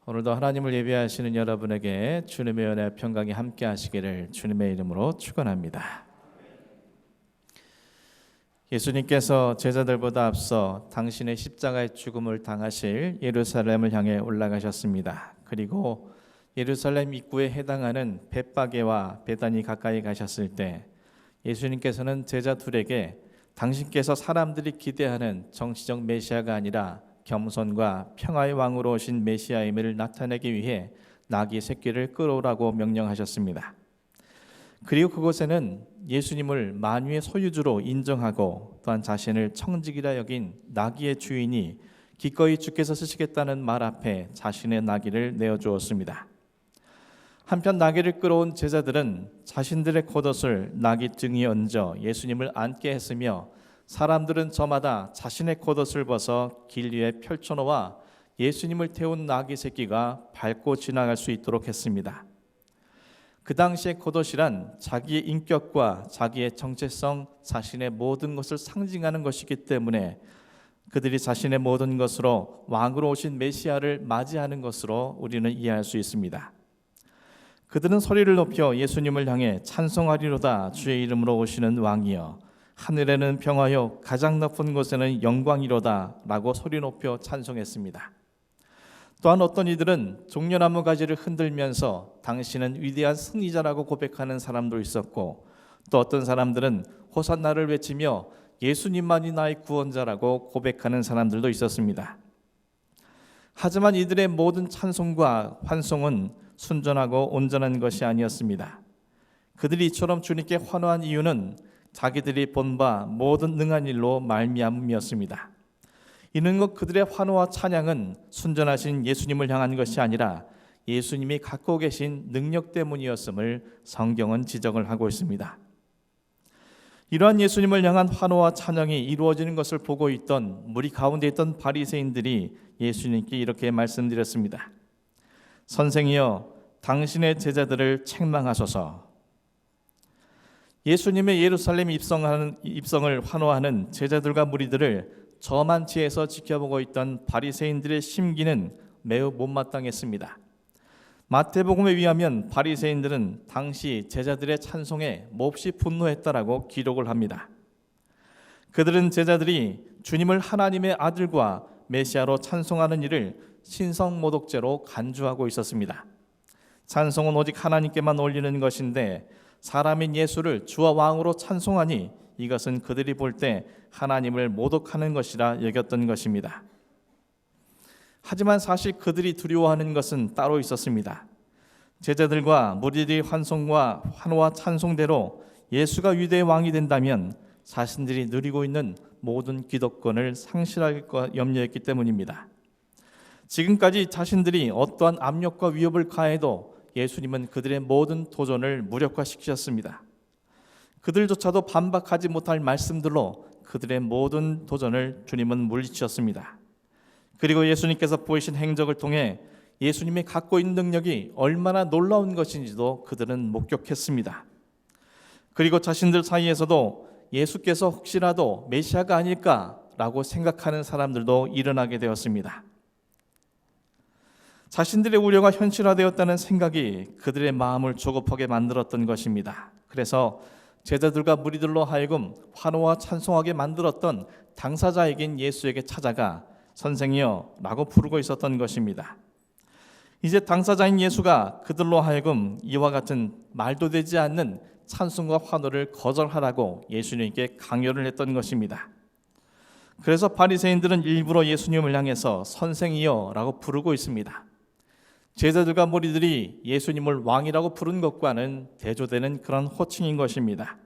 오늘도 하나님을 예배하시는 여러분에게 주님의 은혜 평강이 함께 하시기를 주님의 이름으로 축원합니다. 예수님께서 제자들보다 앞서 당신의 십자가의 죽음을 당하실 예루살렘을 향해 올라가셨습니다. 그리고 예루살렘 입구에 해당하는 벳바게와 베다니 가까이 가셨을 때 예수님께서는 제자 둘에게 당신께서 사람들이 기대하는 정치적 메시아가 아니라 겸손과 평화의 왕으로 오신 메시아임을 나타내기 위해 나귀 새끼를 끌어오라고 명령하셨습니다. 그리고 그곳에는 예수님을 만유의 소유주로 인정하고 또한 자신을 청직이라 여긴 나귀의 주인이 기꺼이 주께서 쓰시겠다는 말 앞에 자신의 나귀를 내어주었습니다. 한편 나귀를 끌어온 제자들은 자신들의 겉옷을 나귀 등에 얹어 예수님을 앉게 했으며 사람들은 저마다 자신의 겉옷을 벗어 길 위에 펼쳐놓아 예수님을 태운 나귀 새끼가 밟고 지나갈 수 있도록 했습니다. 그 당시의 겉옷이란 자기의 인격과 자기의 정체성, 자신의 모든 것을 상징하는 것이기 때문에 그들이 자신의 모든 것으로 왕으로 오신 메시아를 맞이하는 것으로 우리는 이해할 수 있습니다. 그들은 소리를 높여 예수님을 향해 찬송하리로다. 주의 이름으로 오시는 왕이여, 하늘에는 평화요 가장 높은 곳에는 영광이로다 라고 소리 높여 찬송했습니다. 또한 어떤 이들은 종려나무 가지를 흔들면서 당신은 위대한 승리자라고 고백하는 사람도 있었고, 또 어떤 사람들은 호산나를 외치며 예수님만이 나의 구원자라고 고백하는 사람들도 있었습니다. 하지만 이들의 모든 찬송과 환송은 순전하고 온전한 것이 아니었습니다. 그들이 이처럼 주님께 환호한 이유는 자기들이 본 바 모든 능한 일로 말미암음이었습니다. 이는 것 그들의 환호와 찬양은 순전하신 예수님을 향한 것이 아니라 예수님이 갖고 계신 능력 때문이었음을 성경은 지적을 하고 있습니다. 이러한 예수님을 향한 환호와 찬양이 이루어지는 것을 보고 있던 무리 가운데 있던 바리새인들이 예수님께 이렇게 말씀드렸습니다. 선생이여, 당신의 제자들을 책망하소서. 예수님의 예루살렘 입성을 환호하는 제자들과 무리들을 저만치에서 지켜보고 있던 바리새인들의 심기는 매우 못마땅했습니다. 마태복음에 의하면 바리새인들은 당시 제자들의 찬송에 몹시 분노했다라고 기록을 합니다. 그들은 제자들이 주님을 하나님의 아들과 메시아로 찬송하는 일을 신성모독죄로 간주하고 있었습니다. 찬송은 오직 하나님께만 올리는 것인데 사람인 예수를 주와 왕으로 찬송하니 이것은 그들이 볼 때 하나님을 모독하는 것이라 여겼던 것입니다. 하지만 사실 그들이 두려워하는 것은 따로 있었습니다. 제자들과 무리들의 환호와 찬송대로 예수가 위대의 왕이 된다면 자신들이 누리고 있는 모든 기득권을 상실할 염려였기 때문입니다. 지금까지 자신들이 어떠한 압력과 위협을 가해도 예수님은 그들의 모든 도전을 무력화시키셨습니다. 그들조차도 반박하지 못할 말씀들로 그들의 모든 도전을 주님은 물리치셨습니다. 그리고 예수님께서 보이신 행적을 통해 예수님이 갖고 있는 능력이 얼마나 놀라운 것인지도 그들은 목격했습니다. 그리고 자신들 사이에서도 예수께서 혹시라도 메시아가 아닐까라고 생각하는 사람들도 일어나게 되었습니다. 자신들의 우려가 현실화되었다는 생각이 그들의 마음을 조급하게 만들었던 것입니다. 그래서 제자들과 무리들로 하여금 환호와 찬송하게 만들었던 당사자에겐 예수에게 찾아가 선생이여 라고 부르고 있었던 것입니다. 이제 당사자인 예수가 그들로 하여금 이와 같은 말도 되지 않는 찬송과 환호를 거절하라고 예수님께 강요를 했던 것입니다. 그래서 바리새인들은 일부러 예수님을 향해서 선생이여 라고 부르고 있습니다. 제자들과 무리들이 예수님을 왕이라고 부른 것과는 대조되는 그런 호칭인 것입니다.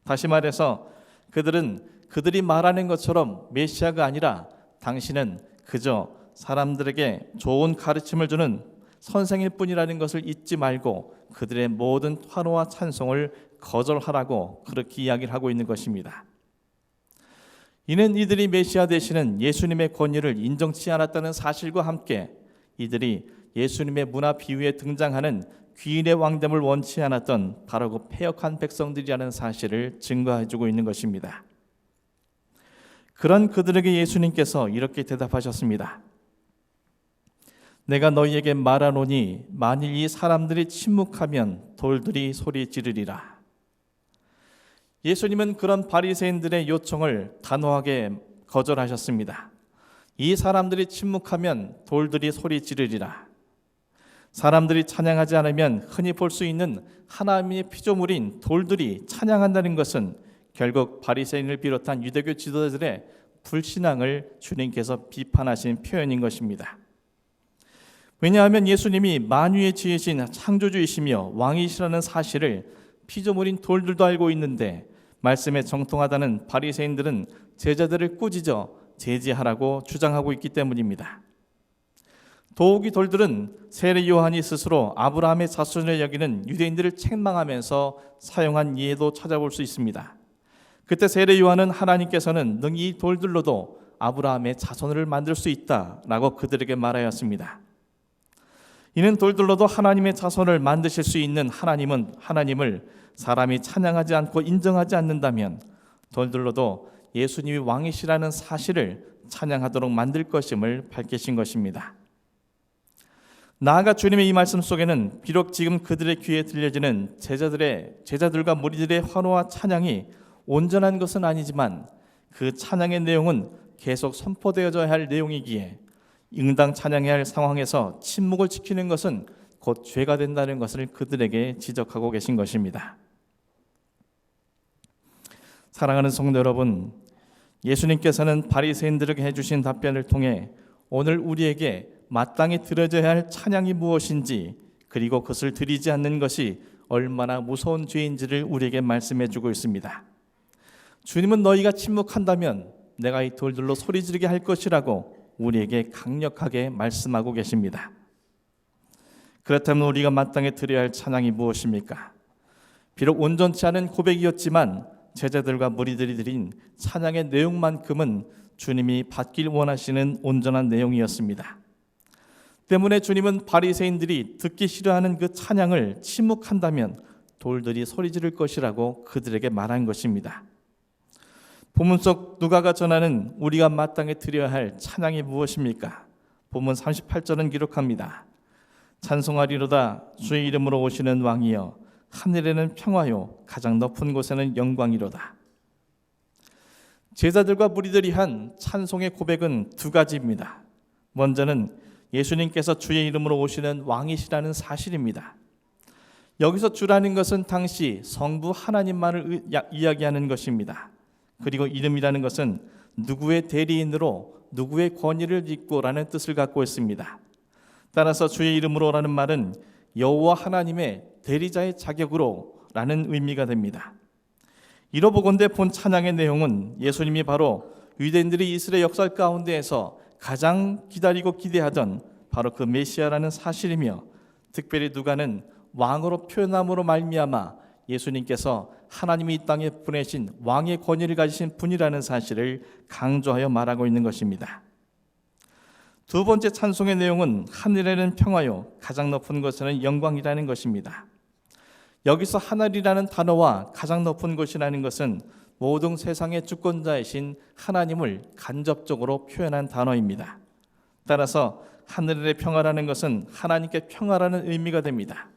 다시 말해서 그들은 그들이 말하는 것처럼 메시아가 아니라 당신은 그저 사람들에게 좋은 가르침을 주는 선생일 뿐이라는 것을 잊지 말고 그들의 모든 환호와 찬송을 거절하라고 그렇게 이야기를 하고 있는 것입니다. 이는 이들이 메시아 되시는 예수님의 권위를 인정치 않았다는 사실과 함께 이들이 예수님의 문화 비유에 등장하는 귀인의 왕됨을 원치 않았던 바로 그 패역한 백성들이라는 사실을 증거해주고 있는 것입니다. 그런 그들에게 예수님께서 이렇게 대답하셨습니다. 내가 너희에게 말하노니 만일 이 사람들이 침묵하면 돌들이 소리 지르리라. 예수님은 그런 바리새인들의 요청을 단호하게 거절하셨습니다. 이 사람들이 침묵하면 돌들이 소리 지르리라. 사람들이 찬양하지 않으면 흔히 볼 수 있는 하나님의 피조물인 돌들이 찬양한다는 것은 결국 바리새인을 비롯한 유대교 지도자들의 불신앙을 주님께서 비판하신 표현인 것입니다. 왜냐하면 예수님이 만유의 지혜신 창조주이시며 왕이시라는 사실을 피조물인 돌들도 알고 있는데 말씀에 정통하다는 바리새인들은 제자들을 꾸짖어 제지하라고 주장하고 있기 때문입니다. 더욱이 돌들은 세례 요한이 스스로 아브라함의 자손을 여기는 유대인들을 책망하면서 사용한 예도 찾아볼 수 있습니다. 그때 세례 요한은 하나님께서는 능히 이 돌들로도 아브라함의 자손을 만들 수 있다라고 그들에게 말하였습니다. 이는 돌들로도 하나님의 자손을 만드실 수 있는 하나님을 사람이 찬양하지 않고 인정하지 않는다면 돌들로도 예수님이 왕이시라는 사실을 찬양하도록 만들 것임을 밝히신 것입니다. 나아가 주님의 이 말씀 속에는 비록 지금 그들의 귀에 들려지는 제자들과 무리들의 환호와 찬양이 온전한 것은 아니지만 그 찬양의 내용은 계속 선포되어져야 할 내용이기에 응당 찬양해야 할 상황에서 침묵을 지키는 것은 곧 죄가 된다는 것을 그들에게 지적하고 계신 것입니다. 사랑하는 성도 여러분, 예수님께서는 바리새인들에게 해주신 답변을 통해 오늘 우리에게 마땅히 드려져야 할 찬양이 무엇인지 그리고 그것을 드리지 않는 것이 얼마나 무서운 죄인지를 우리에게 말씀해 주고 있습니다. 주님은 너희가 침묵한다면 내가 이 돌들로 소리 지르게 할 것이라고 우리에게 강력하게 말씀하고 계십니다. 그렇다면 우리가 마땅히 드려야 할 찬양이 무엇입니까? 비록 온전치 않은 고백이었지만 제자들과 무리들이 드린 찬양의 내용만큼은 주님이 받길 원하시는 온전한 내용이었습니다. 때문에 주님은 바리새인들이 듣기 싫어하는 그 찬양을 침묵한다면 돌들이 소리 지를 것이라고 그들에게 말한 것입니다. 본문 속 누가가 전하는 우리가 마땅히 드려야 할 찬양이 무엇입니까? 본문 38절은 기록합니다. 찬송하리로다 주의 이름으로 오시는 왕이여 하늘에는 평화요 가장 높은 곳에는 영광이로다. 제자들과 무리들이 한 찬송의 고백은 두 가지입니다. 먼저는 예수님께서 주의 이름으로 오시는 왕이시라는 사실입니다. 여기서 주라는 것은 당시 성부 하나님만을 이야기하는 것입니다. 그리고 이름이라는 것은 누구의 대리인으로 누구의 권위를 잇고라는 뜻을 갖고 있습니다. 따라서 주의 이름으로라는 말은 여호와 하나님의 대리자의 자격으로라는 의미가 됩니다. 이로 보건대 본 찬양의 내용은 예수님이 바로 유대인들이 이스라엘 역사 가운데에서 가장 기다리고 기대하던 바로 그 메시아라는 사실이며 특별히 누가는 왕으로 표현함으로 말미암아 예수님께서 하나님이 이 땅에 보내신 왕의 권위를 가지신 분이라는 사실을 강조하여 말하고 있는 것입니다. 두 번째 찬송의 내용은 하늘에는 평화요 가장 높은 곳에는 영광이라는 것입니다. 여기서 하늘이라는 단어와 가장 높은 곳이라는 것은 모든 세상의 주권자이신 하나님을 간접적으로 표현한 단어입니다. 따라서 하늘의 평화라는 것은 하나님께 평화라는 의미가 됩니다.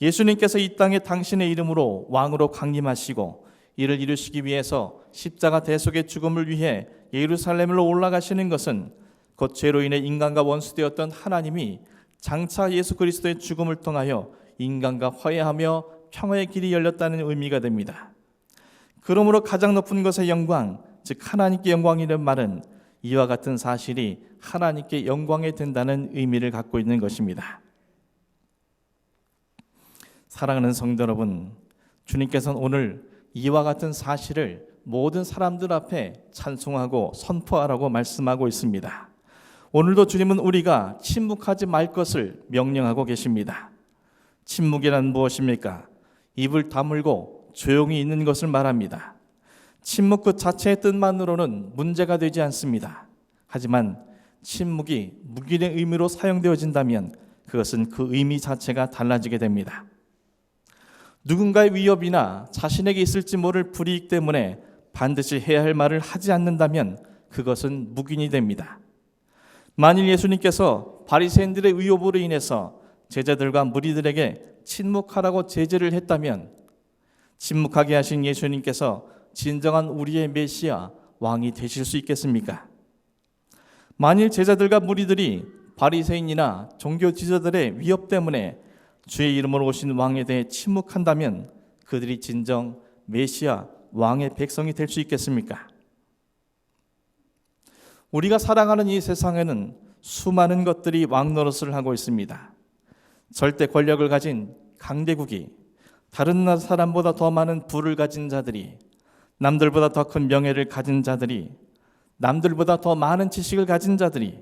예수님께서 이 땅에 당신의 이름으로 왕으로 강림하시고 이를 이루시기 위해서 십자가 대속의 죽음을 위해 예루살렘으로 올라가시는 것은 곧 죄로 인해 인간과 원수되었던 하나님이 장차 예수 그리스도의 죽음을 통하여 인간과 화해하며 평화의 길이 열렸다는 의미가 됩니다. 그러므로 가장 높은 것의 영광, 즉 하나님께 영광이라는 말은 이와 같은 사실이 하나님께 영광이 된다는 의미를 갖고 있는 것입니다. 사랑하는 성도 여러분, 주님께서는 오늘 이와 같은 사실을 모든 사람들 앞에 찬송하고 선포하라고 말씀하고 있습니다. 오늘도 주님은 우리가 침묵하지 말 것을 명령하고 계십니다. 침묵이란 무엇입니까? 입을 다물고 조용히 있는 것을 말합니다. 침묵 그 자체의 뜻만으로는 문제가 되지 않습니다. 하지만 침묵이 묵인의 의미로 사용되어진다면 그것은 그 의미 자체가 달라지게 됩니다. 누군가의 위협이나 자신에게 있을지 모를 불이익 때문에 반드시 해야 할 말을 하지 않는다면 그것은 묵인이 됩니다. 만일 예수님께서 바리새인들의 의혹으로 인해서 제자들과 무리들에게 침묵하라고 제지를 했다면 침묵하게 하신 예수님께서 진정한 우리의 메시아 왕이 되실 수 있겠습니까? 만일 제자들과 무리들이 바리새인이나 종교 지도자들의 위협 때문에 주의 이름으로 오신 왕에 대해 침묵한다면 그들이 진정 메시아 왕의 백성이 될 수 있겠습니까? 우리가 살아가는 이 세상에는 수많은 것들이 왕 노릇을 하고 있습니다. 절대 권력을 가진 강대국이, 다른 나라 사람보다 더 많은 부를 가진 자들이, 남들보다 더 큰 명예를 가진 자들이, 남들보다 더 많은 지식을 가진 자들이,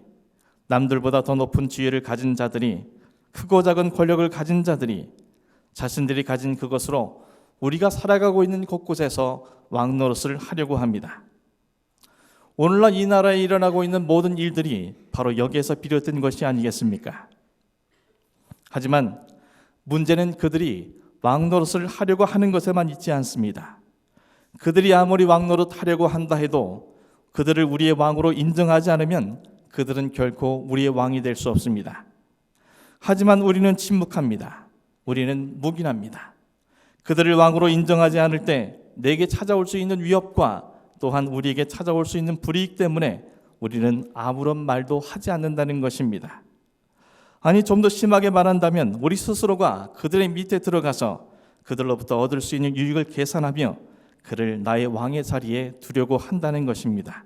남들보다 더 높은 지혜를 가진 자들이, 크고 작은 권력을 가진 자들이 자신들이 가진 그것으로 우리가 살아가고 있는 곳곳에서 왕 노릇을 하려고 합니다. 오늘날 이 나라에 일어나고 있는 모든 일들이 바로 여기에서 비롯된 것이 아니겠습니까? 하지만 문제는 그들이 왕 노릇을 하려고 하는 것에만 있지 않습니다. 그들이 아무리 왕 노릇 하려고 한다 해도 그들을 우리의 왕으로 인정하지 않으면 그들은 결코 우리의 왕이 될 수 없습니다. 하지만 우리는 침묵합니다. 우리는 묵인합니다. 그들을 왕으로 인정하지 않을 때 내게 찾아올 수 있는 위협과 또한 우리에게 찾아올 수 있는 불이익 때문에 우리는 아무런 말도 하지 않는다는 것입니다. 아니, 좀 더 심하게 말한다면 우리 스스로가 그들의 밑에 들어가서 그들로부터 얻을 수 있는 유익을 계산하며 그를 나의 왕의 자리에 두려고 한다는 것입니다.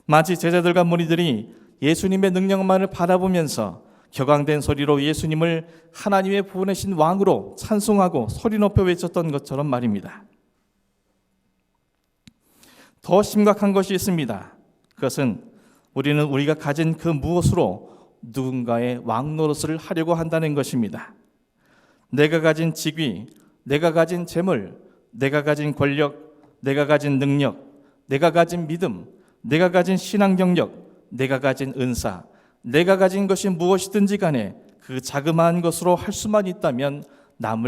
마치 제자들과 무리들이 예수님의 능력만을 바라보면서 격앙된 소리로 예수님을 하나님의 보내신 왕으로 찬송하고 소리 높여 외쳤던 것처럼 말입니다. 더 심각한 것이 있습니다. 그것은 우리는 우리가 가진 그 무엇으로 누군가의 왕 노릇을 하려고 한다는 것입니다. 내가 가진 직위, 내가 가진 재물, 내가 가진 권력, 내가 가진 능력, 내가 가진 믿음, 내가 가진 신앙 경력, 내가 가진 은사, 내가 가진 것이 무엇이든지 간에 그 자그마한 것으로 할 수만 있다면 남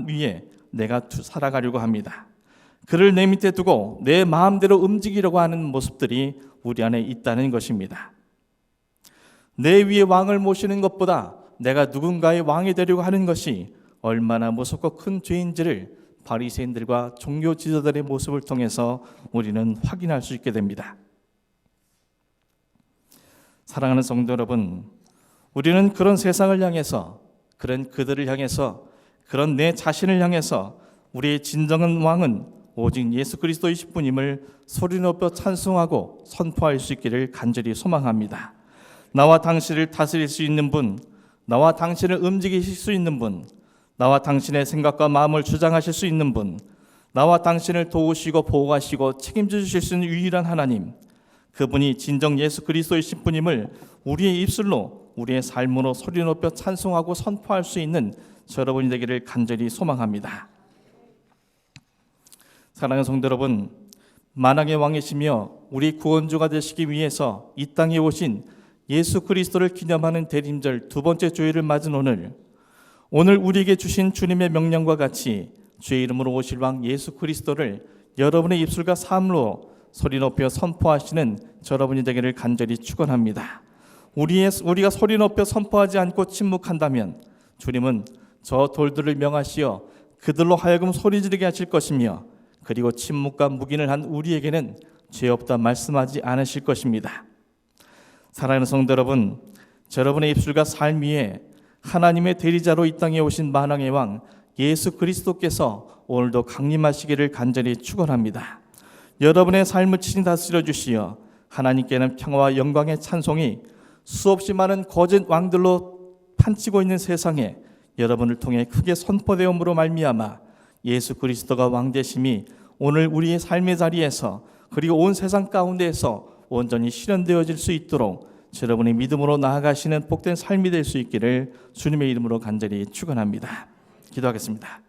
위에 내가 살아가려고 합니다. 그를 내 밑에 두고 내 마음대로 움직이려고 하는 모습들이 우리 안에 있다는 것입니다. 내 위에 왕을 모시는 것보다 내가 누군가의 왕이 되려고 하는 것이 얼마나 무섭고 큰 죄인지를 바리새인들과 종교 지도자들의 모습을 통해서 우리는 확인할 수 있게 됩니다. 사랑하는 성도 여러분, 우리는 그런 세상을 향해서, 그런 그들을 향해서, 그런 내 자신을 향해서 우리의 진정한 왕은 오직 예수 그리스도이실 분임을 소리 높여 찬송하고 선포할 수 있기를 간절히 소망합니다. 나와 당신을 다스릴 수 있는 분, 나와 당신을 움직이실 수 있는 분, 나와 당신의 생각과 마음을 주장하실 수 있는 분, 나와 당신을 도우시고 보호하시고 책임져 주실 수 있는 유일한 하나님, 그분이 진정 예수 그리스도이신 분임을 우리의 입술로, 우리의 삶으로 소리 높여 찬송하고 선포할 수 있는 여러분이 되기를 간절히 소망합니다. 사랑하는 성도 여러분, 만왕의 왕이시며 우리 구원주가 되시기 위해서 이 땅에 오신 예수 그리스도를 기념하는 대림절 두 번째 주일을 맞은 오늘 우리에게 주신 주님의 명령과 같이 주의 이름으로 오실 왕 예수 그리스도를 여러분의 입술과 삶으로 소리 높여 선포하시는 여러분이 되기를 간절히 축원합니다. 우리가 소리 높여 선포하지 않고 침묵한다면 주님은 저 돌들을 명하시어 그들로 하여금 소리 지르게 하실 것이며, 그리고 침묵과 묵인을 한 우리에게는 죄 없다 말씀하지 않으실 것입니다. 사랑하는 성도 여러분, 여러분의 입술과 삶 위에 하나님의 대리자로 이 땅에 오신 만왕의 왕 예수 그리스도께서 오늘도 강림하시기를 간절히 축원합니다. 여러분의 삶을 친히 다스려 주시어 하나님께는 평화와 영광의 찬송이 수없이 많은 거짓 왕들로 판치고 있는 세상에 여러분을 통해 크게 선포되음으로 말미암아 예수 그리스도가 왕 되심이 오늘 우리의 삶의 자리에서, 그리고 온 세상 가운데에서 온전히 실현되어질 수 있도록 여러분의 믿음으로 나아가시는 복된 삶이 될 수 있기를 주님의 이름으로 간절히 축원합니다. 기도하겠습니다.